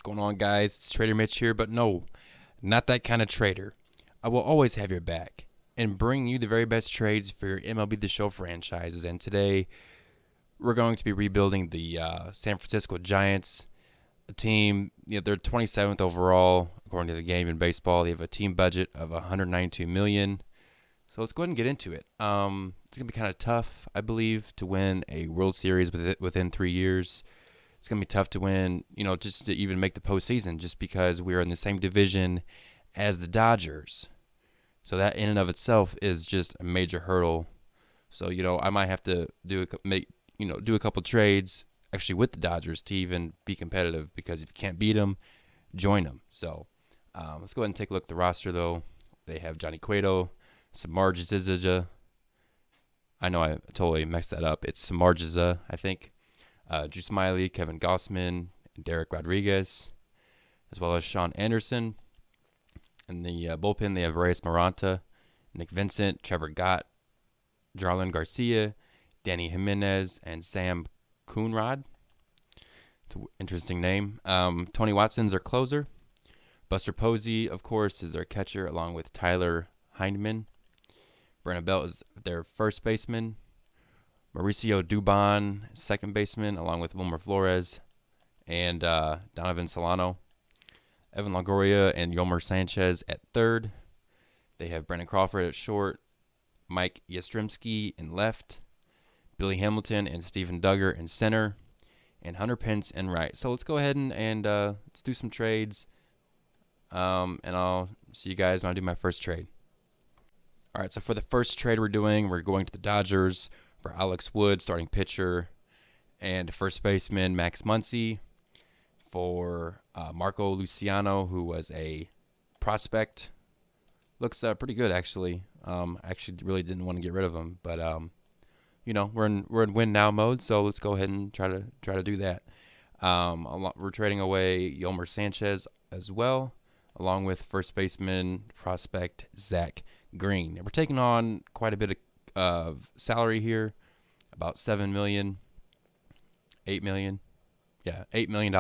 going on, guys? It's Trader Mitch here, but no, not that kind of trader. I will always have your back and bring you the very best trades for your MLB The Show franchises. And today, we're going to be rebuilding the San Francisco Giants, a team. They're 27th overall according to the game in baseball. They have a team budget of $192 million. So let's go ahead and get into it. It's gonna be kind of tough, I believe, to win a World Series within 3 years. It's going to be tough to win, just to even make the postseason, just because we're in the same division as the Dodgers. So that in and of itself is just a major hurdle. So, I might have to do a couple trades actually with the Dodgers to even be competitive, because if you can't beat them, join them. So let's go ahead and take a look at the roster, though. They have Johnny Cueto, Samardzija. I know I totally messed that up. It's Samardzija, I think. Drew Smiley, Kevin Gossman, and Derek Rodriguez, as well as Sean Anderson. In the bullpen, they have Reyes Maranta, Nick Vincent, Trevor Gott, Jarlin Garcia, Danny Jimenez, and Sam Coonrod. It's an interesting name. Tony Watson's their closer. Buster Posey, of course, is their catcher, along with Tyler Heineman. Brandon Belt is their first baseman. Mauricio Dubon, second baseman, along with Wilmer Flores and Donovan Solano. Evan Longoria and Yomer Sanchez at third. They have Brandon Crawford at short, Mike Yastrzemski in left, Billy Hamilton and Steven Duggar in center, and Hunter Pence in right. So let's go ahead and let's do some trades, and I'll see you guys when I do my first trade. All right, so for the first trade we're going to the Dodgers for Alex Wood, starting pitcher, and first baseman Max Muncy. For Marco Luciano, who was a prospect. Looks pretty good, actually. Actually really didn't want to get rid of him, but we're in win now mode, so let's go ahead and try to do that. We're trading away Yomer Sanchez as well, along with first baseman prospect Zach Green. And we're taking on quite a bit of salary here, about $7 million, $8 million. Yeah, $8 million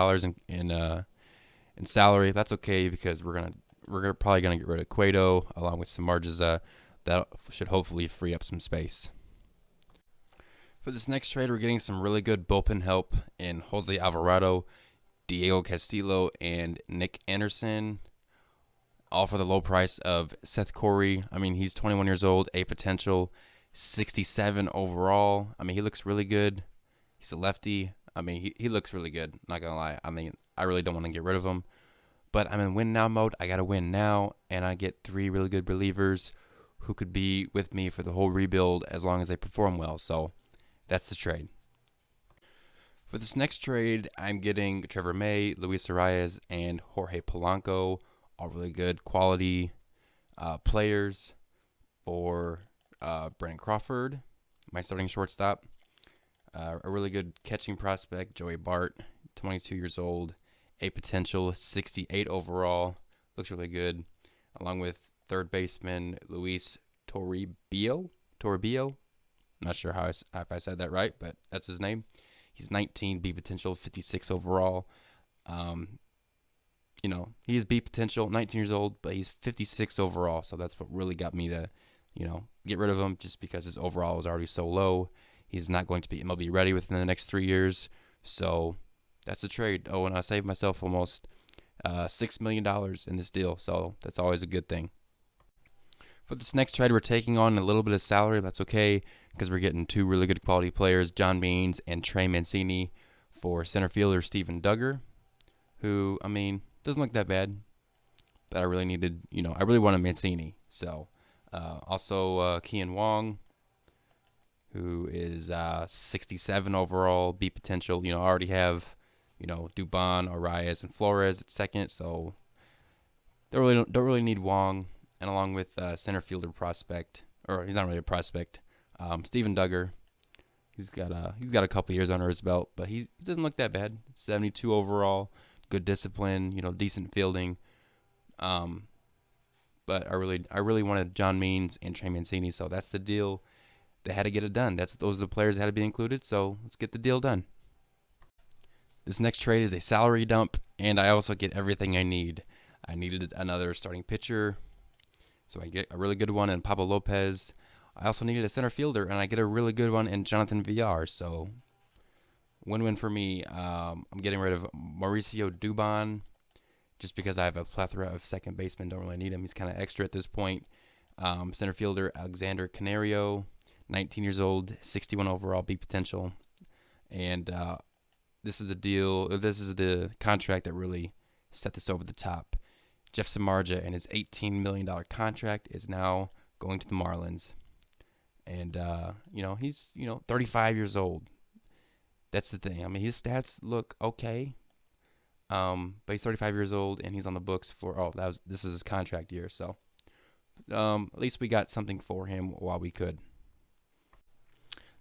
in salary. That's okay, because we're probably gonna get rid of Cueto along with Samardzija. That should hopefully free up some space. For this next trade, we're getting some really good bullpen help in Jose Alvarado, Diego Castillo, and Nick Anderson, all for the low price of Seth Corey. I mean, he's 21 years old, a potential 67 overall. I mean, he looks really good. He's a lefty. I mean, he looks really good, not going to lie. I mean, I really don't want to get rid of him. But I'm in win now mode. I got to win now, and I get 3 really good relievers who could be with me for the whole rebuild as long as they perform well. So that's the trade. For this next trade, I'm getting Trevor May, Luis Arias, and Jorge Polanco, all really good quality players, for Brandon Crawford, my starting shortstop. A really good catching prospect, Joey Bart, 22 years old, a potential 68 overall, looks really good, along with third baseman Luis Toribio. I'm not sure if I said that right, but that's his name. He's 19, B potential, 56 overall. He is B potential, 19 years old, but he's 56 overall, so that's what really got me to, get rid of him, just because his overall is already so low. He's not going to be MLB ready within the next 3 years. So that's a trade. Oh, and I saved myself almost $6 million in this deal. So that's always a good thing. For this next trade, we're taking on a little bit of salary. That's okay, because we're getting 2 really good quality players, John Means and Trey Mancini, for center fielder Steven Duggar, who, I mean, doesn't look that bad. But I really needed, I really wanted Mancini. So also Kian Wong, who is 67 overall, B potential. I already have, Dubon, Arias, and Flores at second, so don't really need Wong. And along with center fielder prospect, or he's not really a prospect, Steven Duggar. He's got a couple years under his belt, but he doesn't look that bad. 72 overall, good discipline, decent fielding. But I really wanted John Means and Trey Mancini, so that's the deal. They had to get it done. Those are the players that had to be included, so let's get the deal done. This next trade is a salary dump and I also get everything I need. I needed another starting pitcher, so I get a really good one in Pablo Lopez. I also needed a center fielder, and I get a really good one in Jonathan Villar. So win-win for me. I'm getting rid of Mauricio Dubon just because I have a plethora of second basemen. Don't really need him. He's kind of extra at this point. Center fielder Alexander Canario, 19 years old, 61 overall B potential, and this is the deal. This is the contract that really set this over the top. Jeff Samardzija and his $18 million contract is now going to the Marlins. And, he's, 35 years old. That's the thing. I mean, his stats look okay. But he's 35 years old and he's on the books for, this is his contract year. So, at least we got something for him while we could.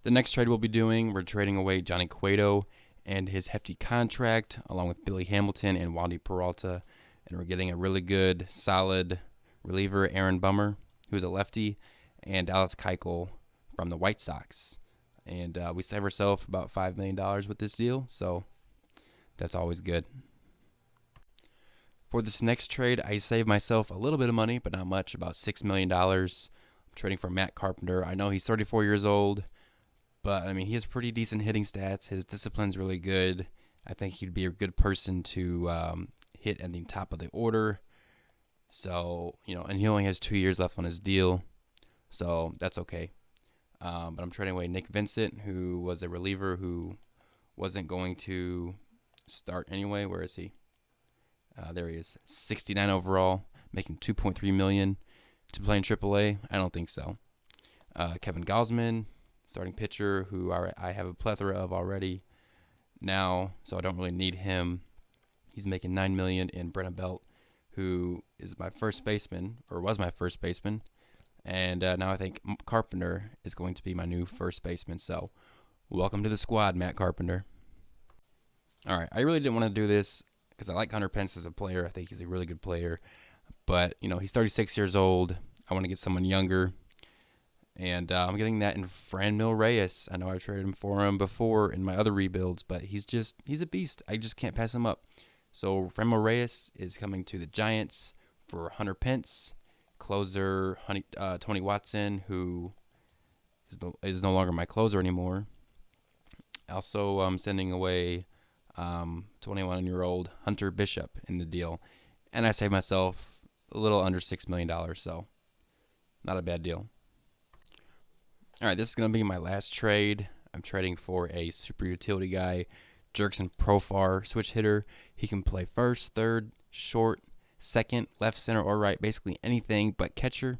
The next trade we'll be doing, we're trading away Johnny Cueto and his hefty contract, along with Billy Hamilton and Wandy Peralta. And we're getting a really good, solid reliever, Aaron Bummer, who's a lefty, and Dallas Keuchel from the White Sox. And we save ourselves about $5 million with this deal, so that's always good. For this next trade, I saved myself a little bit of money, but not much, about $6 million. I'm trading for Matt Carpenter. I know he's 34 years old, but, I mean, he has pretty decent hitting stats. His discipline's really good. I think he'd be a good person to hit at the top of the order. So, and he only has 2 years left on his deal, so that's okay. But I'm trading away Nick Vincent, who was a reliever who wasn't going to start anyway. Where is he? There he is, 69 overall, making $2.3 million to play in AAA. I don't think so. Kevin Gausman, starting pitcher, who I have a plethora of already now, so I don't really need him. He's making $9 million. In Brenna Belt, who is my first baseman, or was my first baseman, and now I think Carpenter is going to be my new first baseman. So, welcome to the squad, Matt Carpenter. All right, I really didn't want to do this because I like Hunter Pence as a player. I think he's a really good player, but he's 36 years old. I want to get someone younger. And I'm getting that in Franmil Reyes. I know I've traded him for him before in my other rebuilds, but he's a beast. I just can't pass him up. So Franmil Reyes is coming to the Giants for Hunter Pence. Closer Tony Watson, who is no longer my closer anymore. Also, I'm sending away 21-year-old Hunter Bishop in the deal. And I saved myself a little under $6 million, so not a bad deal. All right, this is going to be my last trade. I'm trading for a super utility guy, Jurickson Profar, switch hitter. He can play first, third, short, second, left, center, or right, basically anything but catcher,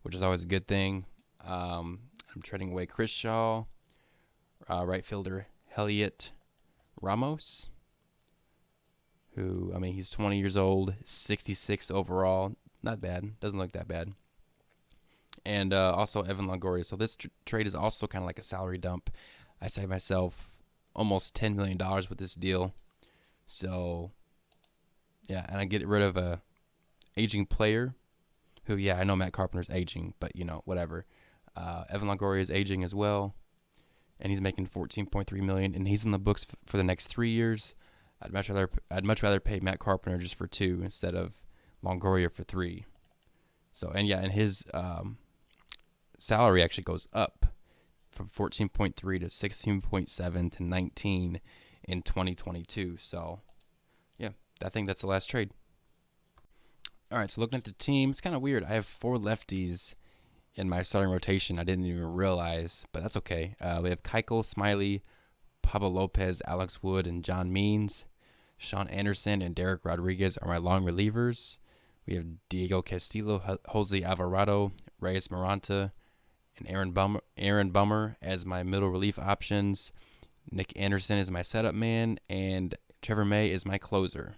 which is always a good thing. I'm trading away Chris Shaw, right fielder Heliot Ramos, who, I mean, he's 20 years old, 66 overall. Not bad. Doesn't look that bad. And also Evan Longoria. So this trade is also kind of like a salary dump. I saved myself almost $10 million with this deal. So, yeah, and I get rid of a aging player who, yeah, I know Matt Carpenter's aging, but, whatever. Evan Longoria is aging as well, and he's making $14.3 million, and he's in the books for the next 3 years. I'd much rather pay Matt Carpenter just for 2 instead of Longoria for 3. So, and yeah, and his salary actually goes up from 14.3 to 16.7 to 19 in 2022. So, yeah, I think that's the last trade. All right, so looking at the team, it's kind of weird. I have 4 lefties in my starting rotation. I didn't even realize, but that's okay. We have Keuchel, Smiley, Pablo Lopez, Alex Wood, and John Means. Sean Anderson and Derek Rodriguez are my long relievers. We have Diego Castillo, Jose Alvarado, Reyes Maranta, and Aaron Bummer as my middle relief options. Nick Anderson is my setup man, and Trevor May is my closer.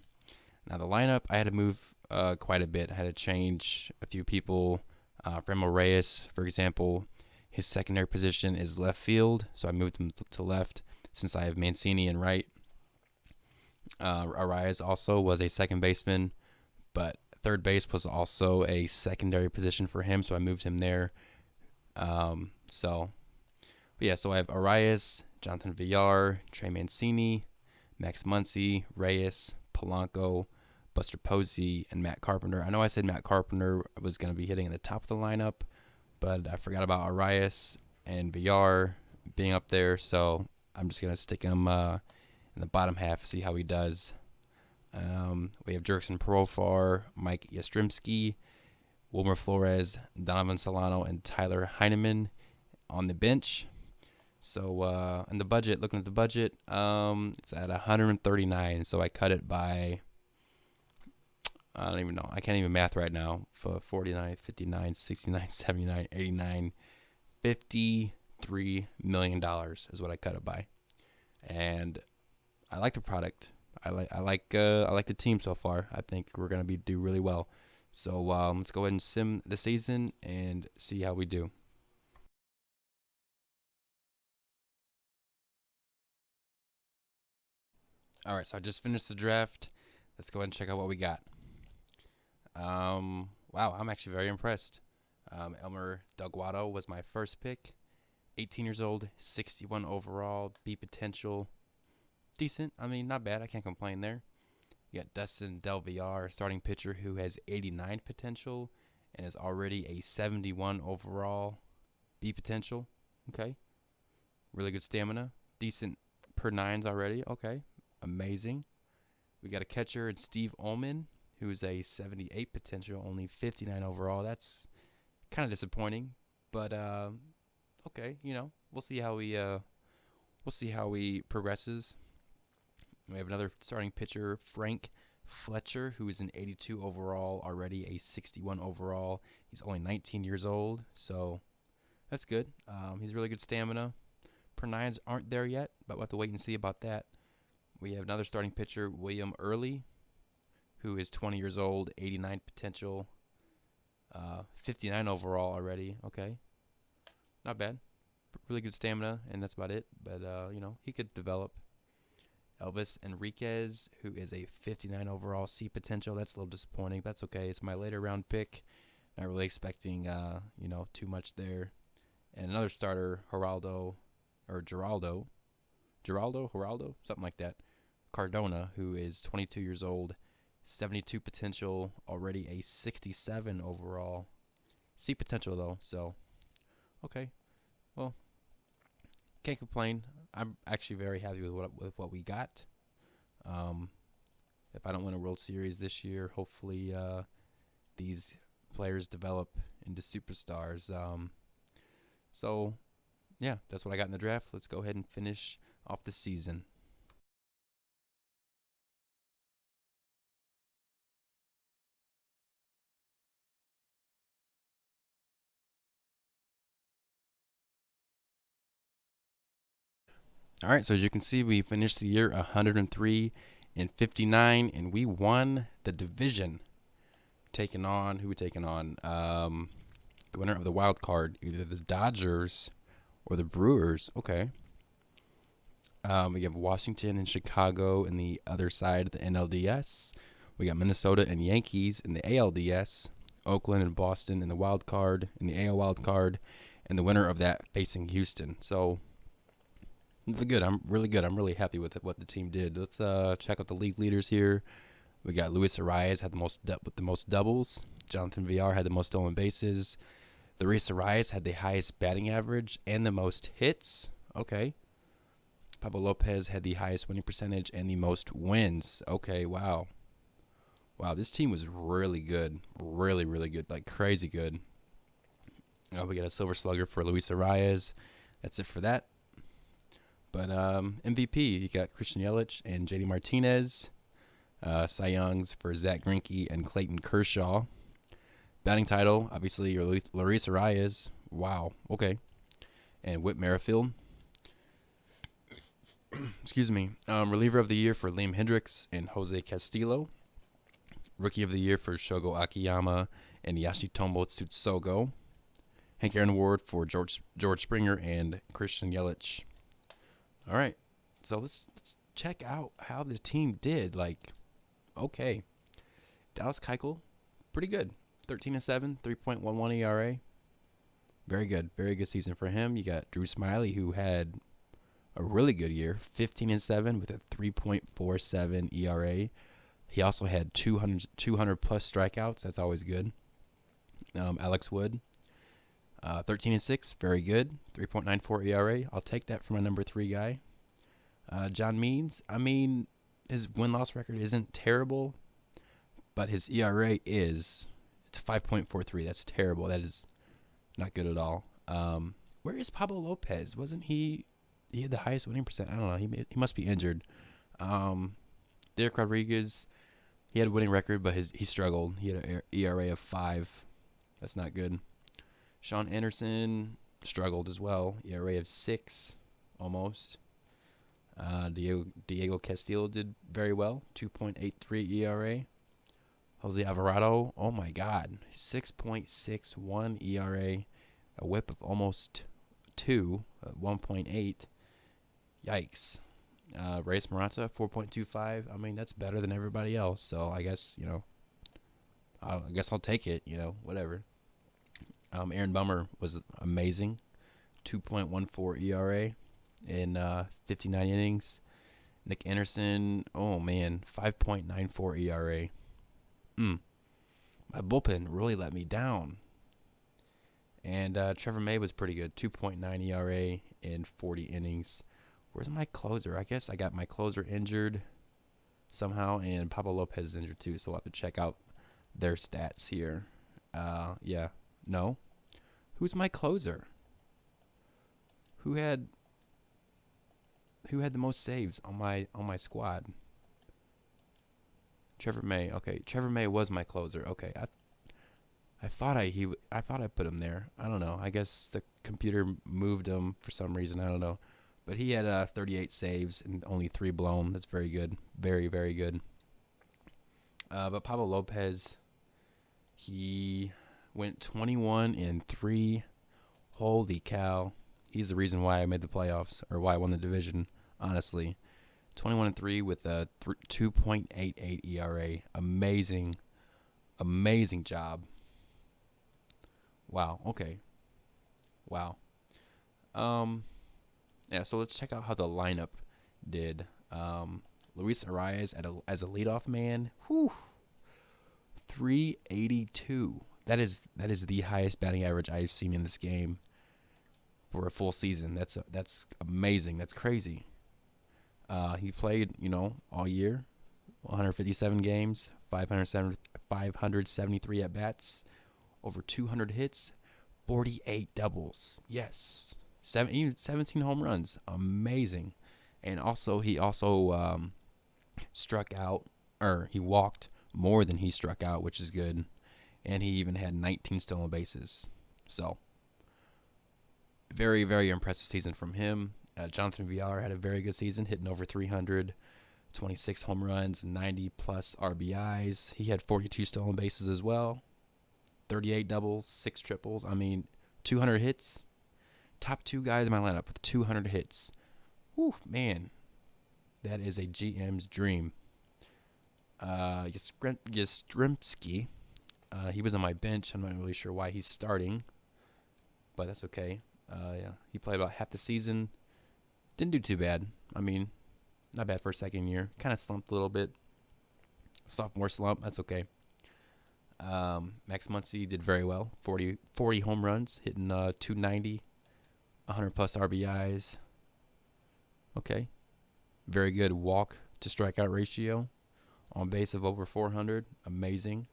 Now the lineup, I had to move quite a bit. I had to change a few people. Franmil Reyes, for example, his secondary position is left field, so I moved him to left since I have Mancini in right. Arias also was a second baseman, but third base was also a secondary position for him, so I moved him there. So I have Arias, Jonathan Villar, Trey Mancini, Max Muncy, Reyes, Polanco, Buster Posey, and Matt Carpenter. I know I said Matt Carpenter was going to be hitting at the top of the lineup, but I forgot about Arias and Villar being up there, so I'm just going to stick him in the bottom half, see how he does. We have Jurickson Profar, Mike Yastrzemski, Wilmer Flores, Donovan Solano, and Tyler Heineman on the bench. So, and the budget, looking at the budget, it's at 139. So I cut it by, I don't even know. I can't even math right now. For 49, 59, 69, 79, 89, $53 million is what I cut it by. And I like the product. I like the team so far. I think we're gonna do really well. So let's go ahead and sim the season and see how we do. All right, so I just finished the draft. Let's go ahead and check out what we got. Wow, I'm actually very impressed. Elmer Delgado was my first pick. 18 years old, 61 overall, B potential. Decent. I mean, not bad. I can't complain there. You got Dustin Del Villar, starting pitcher who has 89 potential and is already a 71 overall, B potential. Okay. Really good stamina. Decent per nines already. Okay. Amazing. We got a catcher in Steve Ullman, who's a 78 potential, only 59 overall. That's kind of disappointing, but okay, we'll see how he progresses. We have another starting pitcher, Frank Fletcher, who is an 82 overall, already a 61 overall. He's only 19 years old, so that's good. He's really good stamina. Per nines aren't there yet, but we'll have to wait and see about that. We have another starting pitcher, William Early, who is 20 years old, 89 potential, 59 overall already. Okay, not bad. Really good stamina, and that's about it. But, he could develop. Elvis Enriquez, who is a 59 overall, C potential. That's a little disappointing. That's okay. It's my later round pick. Not really expecting, too much there. And another starter, Geraldo, something like that. Cardona, who is 22 years old, 72 potential, already a 67 overall. C potential, though, so, okay. Well, can't complain. I'm actually very happy with what we got. If I don't win a World Series this year, hopefully these players develop into superstars. So, yeah, that's what I got in the draft. Let's go ahead and finish off the season. All right, so as you can see, we finished the year 103 and 59, and we won the division. Who we taking on? The winner of the wild card, either the Dodgers or the Brewers. Okay. We have Washington and Chicago in the other side of the NLDS. We got Minnesota and Yankees in the ALDS. Oakland and Boston in the wild card, in the AL wild card, and the winner of that facing Houston. So, really good. I'm really happy with what the team did. Let's check out the league leaders here. We got Luis Arias had the most doubles. Jonathan Villar had the most stolen bases. Luis Arias had the highest batting average and the most hits. Okay. Pablo Lopez had the highest winning percentage and the most wins. Okay, wow. Wow, this team was really good. Really, really good. Like, crazy good. We got a silver slugger for Luis Arias. That's it for that. But MVP, you got Christian Yelich and JD Martinez. Cy Youngs for Zach Greinke and Clayton Kershaw. Batting title, obviously, Luis Arias. Wow, okay. And Whit Merrifield. Excuse me. Reliever of the year for Liam Hendricks and Jose Castillo. Rookie of the year for Shogo Akiyama and Yashitomo Tsutsugo. Hank Aaron Award for George Springer and Christian Yelich. All right, so let's check out how the team did. Like, okay, Dallas Keuchel, pretty good. 13-7, 3.11 ERA. Very good season for him. You got Drew Smyly, who had a really good year, 15-7 with a 3.47 ERA. He also had 200 plus strikeouts. That's always good. Alex Wood, 13-6, very good. 3.94 ERA. I'll take that for my number 3 guy. John Means, I mean, his win-loss record isn't terrible, but his ERA is, it's 5.43. That's terrible. That is not good at all. Where is Pablo Lopez? Wasn't he had the highest winning percent? I don't know. He must be injured. Derek Rodriguez, he had a winning record, but he struggled. He had an ERA of 5. That's not good. Sean Anderson struggled as well. ERA of 6, almost. Diego Castillo did very well. 2.83 ERA. Jose Alvarado, oh my God, 6.61 ERA. A whip of almost 2, 1.8. Yikes. Reyes Morata, 4.25. I mean, that's better than everybody else. So I guess, I guess I'll take it, whatever. Aaron Bummer was amazing. 2.14 ERA in 59 innings. Nick Anderson, oh man, 5.94 ERA. My bullpen really let me down. And Trevor May was pretty good, 2.9 ERA in 40 innings. Where's my closer? I guess I got my closer injured somehow, and Pablo Lopez is injured too, so we'll have to check out their stats here. Yeah, no. Who's my closer? Who had the most saves on my squad? Trevor May. Okay, Trevor May was my closer. Okay, I thought I put him there. I don't know. I guess the computer moved him for some reason. I don't know. But he had 38 saves and only 3 blown. That's very good. Very, very good. But Pablo Lopez, he went 21-3. Holy cow. He's the reason why I made the playoffs, or why I won the division, honestly. 21-3 with a 2.88 ERA. Amazing. Amazing job. Wow. Okay. Wow. Yeah, so let's check out how the lineup did. Luis Arias as a leadoff man. Whew. 382. That is the highest batting average I've seen in this game for a full season. That's amazing. That's crazy. He played, all year, 157 games, 573 at bats, over 200 hits, 48 doubles. Yes. 17 home runs. Amazing. And also, he struck out, or he walked more than he struck out, which is good. And he even had 19 stolen bases. So, very, very impressive season from him. Jonathan Villar had a very good season, hitting over 300, 26 home runs, 90-plus RBIs. He had 42 stolen bases as well, 38 doubles, 6 triples. I mean, 200 hits. Top 2 guys in my lineup with 200 hits. Whew, man. That is a GM's dream. Yastrzemski, he was on my bench. I'm not really sure why he's starting, but that's okay. Yeah, he played about half the season. Didn't do too bad. I mean, not bad for a second year. Kind of slumped a little bit. Sophomore slump. That's okay. Max Muncy did very well. 40 home runs, hitting 290, 100-plus RBIs. Okay. Very good walk to strikeout ratio. On base of over 400. Amazing.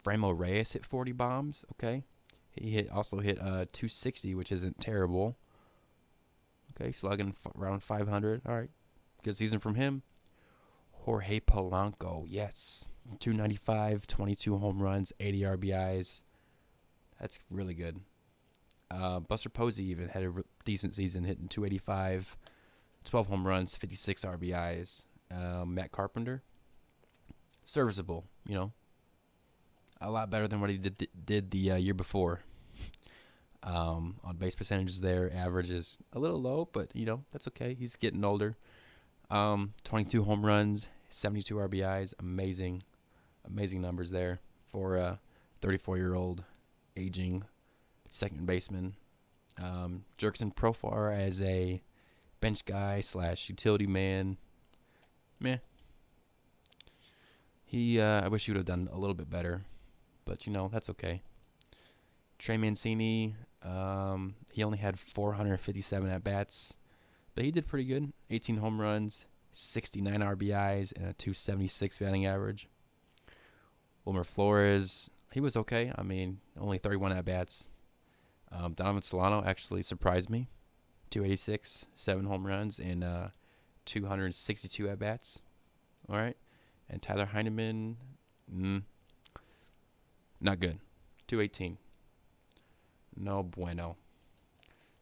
Franmil Reyes hit 40 bombs. Okay. He also hit 260, which isn't terrible. Okay, slugging around 500. All right. Good season from him. Jorge Polanco. Yes. 295, 22 home runs, 80 RBIs. That's really good. Buster Posey even had a decent season, hitting 285, 12 home runs, 56 RBIs. Matt Carpenter, serviceable, a lot better than what he did the year before. On base percentages there, average is a little low, but, that's okay. He's getting older. 22 home runs, 72 RBIs. Amazing numbers there for a 34-year-old aging second baseman. Jurickson Profar as a bench guy / utility man. Meh. I wish he would have done a little bit better, but that's okay. Trey Mancini, he only had 457 at bats, but he did pretty good. 18 home runs, 69 RBIs, and a 276 batting average. Wilmer Flores, he was okay. I mean, only 31 at bats. Donovan Solano actually surprised me. 286, 7 home runs, and 262 at bats. All right. And Tyler Heineman, not good. 218. No bueno.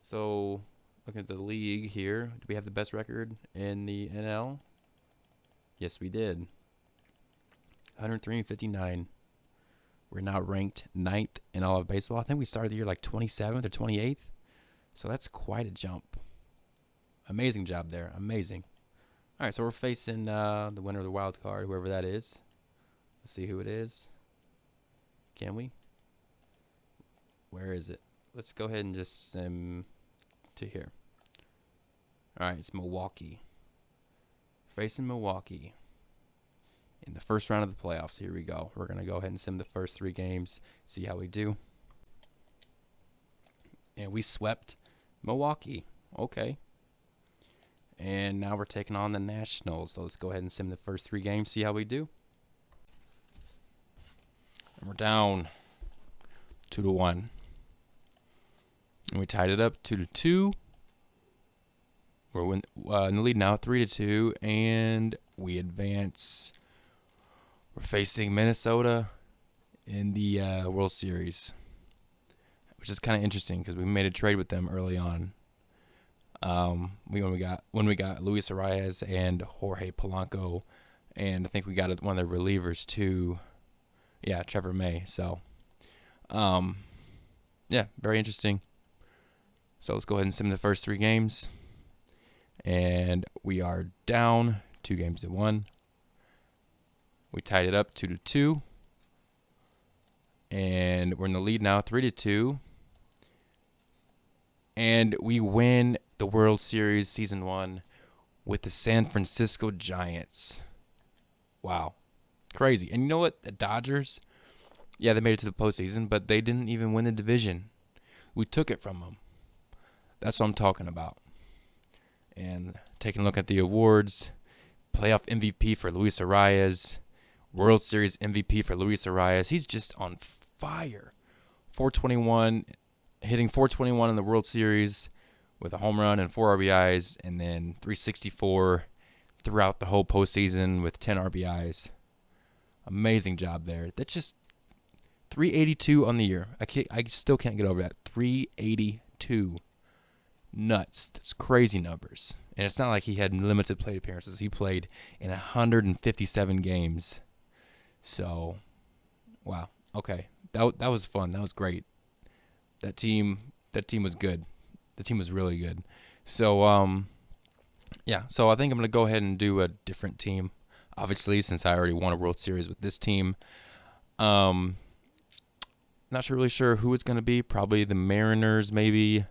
So, looking at the league here, do we have the best record in the NL? Yes, we did. 103-59. We're now ranked 9th in all of baseball. I think we started the year like 27th or 28th. So that's quite a jump. Amazing job there. Amazing. All right, so we're facing the winner of the wild card, whoever that is. Let's see who it is. Can we? Where is it? Let's go ahead and just to here. All right, it's Milwaukee. Facing Milwaukee in the first round of the playoffs. Here we go. We're going to go ahead and sim the first 3 games, see how we do. And we swept Milwaukee. Okay. And now we're taking on the Nationals. So let's go ahead and sim the first 3 games, see how we do. And we're down 2-1. And we tied it up 2-2. We're in the lead now, 3-2, and we advance. We're facing Minnesota in the World Series, which is kind of interesting because we made a trade with them early on. When we got Luis Arias and Jorge Polanco, and I think we got one of their relievers too. Yeah, Trevor May. So, yeah, very interesting. So let's go ahead and sim the first 3 games. And we are down 2-1. We tied it up 2-2. And we're in the lead now 3-2. And we win the World Series Season 1 with the San Francisco Giants. Wow. Crazy. And you know what? The Dodgers, yeah, they made it to the postseason, but they didn't even win the division. We took it from them. That's what I'm talking about. And taking a look at the awards, playoff MVP for Luis Arias, World Series MVP for Luis Arias. He's just on fire. 421, hitting 421 in the World Series with a home run and 4 RBIs, and then 364 throughout the whole postseason with 10 RBIs. Amazing job there. That's just 382 on the year. I still can't get over that. 382. Nuts. That's crazy numbers. And it's not like he had limited plate appearances. He played in 157 games. So, wow. Okay. That was fun. That was great. That team was good. The team was really good. So, yeah. So I think I'm going to go ahead and do a different team. Obviously, since I already won a World Series with this team. Not really sure who it's going to be. Probably the Mariners, maybe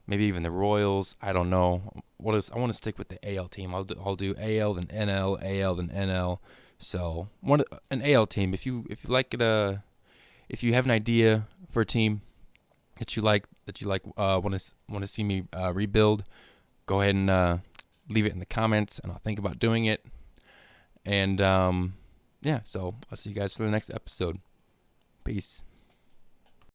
even the Royals. I don't know. I want to stick with the AL team. I'll do AL then NL, AL then NL. So an AL team. If you like it, if you have an idea for a team that you like, want to see me rebuild, go ahead and leave it in the comments, and I'll think about doing it. And yeah, so I'll see you guys for the next episode. Peace.